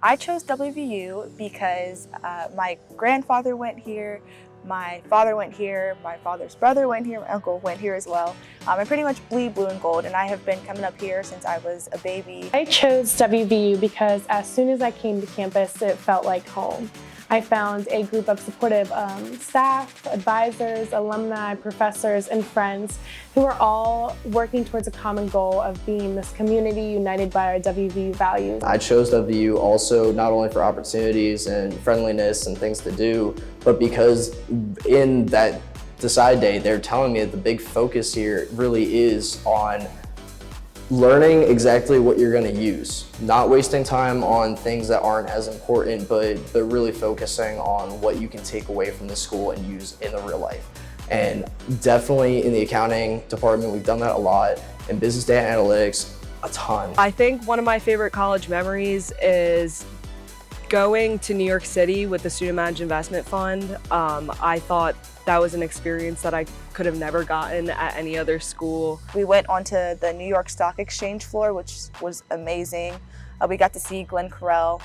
I chose WVU because my grandfather went here, my father went here, my father's brother went here, my uncle went here as well. I pretty much bleed blue and gold, and I have been coming up here since I was a baby. I chose WVU because as soon as I came to campus, it felt like home. I found a group of supportive staff, advisors, alumni, professors, and friends who are all working towards a common goal of being this community united by our WVU values. I chose WVU also not only for opportunities and friendliness and things to do, but because in that Decide Day, they're telling me that the big focus here really is on learning exactly what you're going to use, not wasting time on things that aren't as important, but really focusing on what you can take away from the school and use in the real life. And definitely in the accounting department, we've done that a lot. In business data analytics, a ton. I think one of my favorite college memories is going to New York City with the Student Managed Investment Fund. I thought that was an experience that I could have never gotten at any other school. We went onto the New York Stock Exchange floor, which was amazing. We got to see Glenn Carell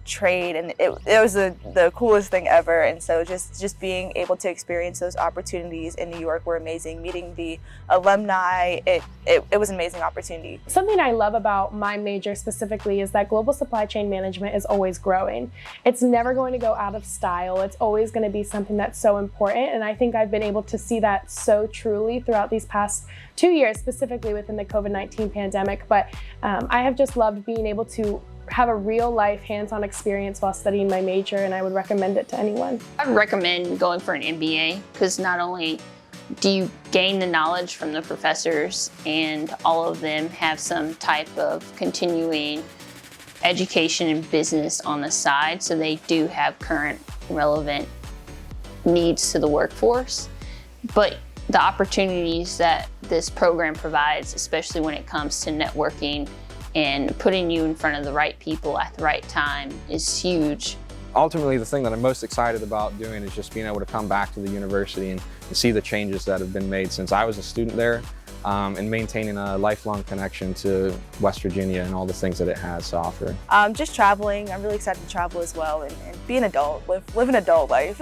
trade, and it was the coolest thing ever. And so just being able to experience those opportunities in New York were amazing. Meeting the alumni, it was an amazing opportunity. Something I love about my major specifically is that global supply chain management is always growing. It's never going to go out of style. It's always going to be something that's so important, and I think I've been able to see that so truly throughout these past 2 years, specifically within the COVID-19 pandemic. But I have just loved being able to have a real life hands-on experience while studying my major, and I would recommend it to anyone. I would recommend going for an MBA because not only do you gain the knowledge from the professors, and all of them have some type of continuing education and business on the side, so they do have current relevant needs to the workforce, but the opportunities that this program provides, especially when it comes to networking and putting you in front of the right people at the right time, is huge. Ultimately, the thing that I'm most excited about doing is just being able to come back to the university and see the changes that have been made since I was a student there, and maintaining a lifelong connection to West Virginia and all the things that it has to offer. Just traveling. I'm really excited to travel as well and be an adult, live an adult life.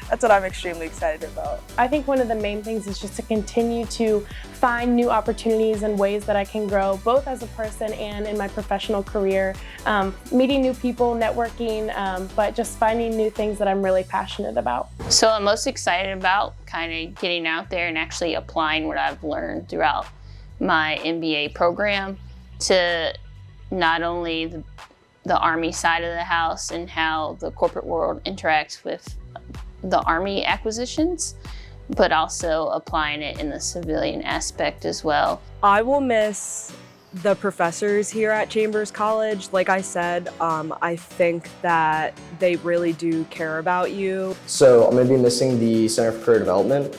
That's what I'm extremely excited about. I think one of the main things is just to continue to find new opportunities and ways that I can grow, both as a person and in my professional career, meeting new people, networking, but just finding new things that I'm really passionate about. So I'm most excited about kind of getting out there and actually applying what I've learned throughout my MBA program to not only the Army side of the house and how the corporate world interacts with the Army acquisitions, but also applying it in the civilian aspect as well. I will miss the professors here at Chambers College. Like I said, I think that they really do care about you. So I'm going to be missing the Center for Career Development.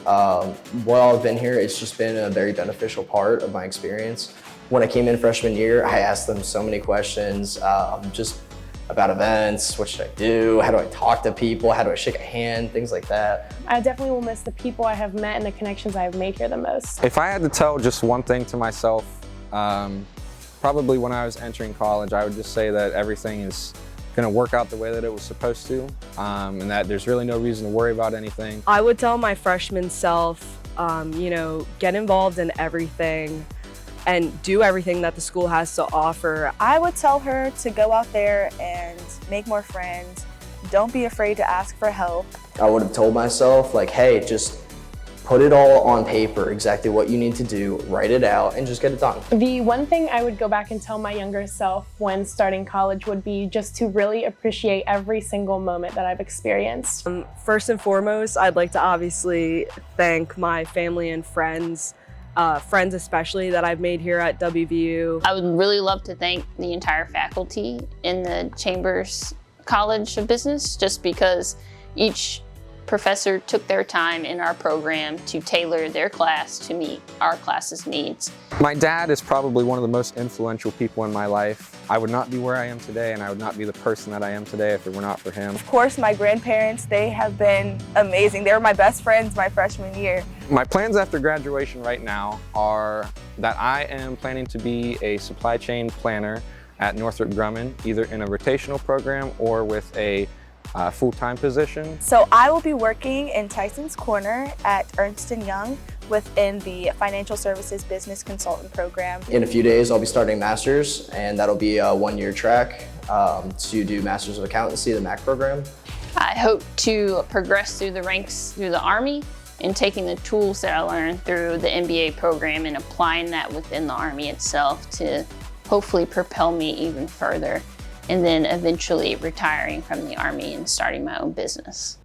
While I've been here, it's just been a very beneficial part of my experience. When I came in freshman year, I asked them so many questions, just about events, what should I do, how do I talk to people, how do I shake a hand, things like that. I definitely will miss the people I have met and the connections I have made here the most. If I had to tell just one thing to myself, probably when I was entering college, I would just say that everything is going to work out the way that it was supposed to, and that there's really no reason to worry about anything. I would tell my freshman self, get involved in everything and do everything that the school has to offer. I would tell her to go out there and make more friends. Don't be afraid to ask for help. I would have told myself, like, hey, just put it all on paper, exactly what you need to do, write it out, and just get it done. The one thing I would go back and tell my younger self when starting college would be just to really appreciate every single moment that I've experienced. First and foremost, I'd like to obviously thank my family and friends especially that I've made here at WVU. I would really love to thank the entire faculty in the Chambers College of Business, just because each professor took their time in our program to tailor their class to meet our class's needs. My dad is probably one of the most influential people in my life. I would not be where I am today, and I would not be the person that I am today if it were not for him. Of course, my grandparents, they have been amazing. They were my best friends my freshman year. My plans after graduation right now are that I am planning to be a supply chain planner at Northrop Grumman, either in a rotational program or with a full-time position. So I will be working in Tyson's Corner at Ernst & Young within the Financial Services Business Consultant Program. In a few days, I'll be starting master's, and that'll be a one-year track to do Masters of Accountancy, the MAC program. I hope to progress through the ranks through the Army and taking the tools that I learned through the MBA program and applying that within the Army itself to hopefully propel me even further, and then eventually retiring from the Army and starting my own business.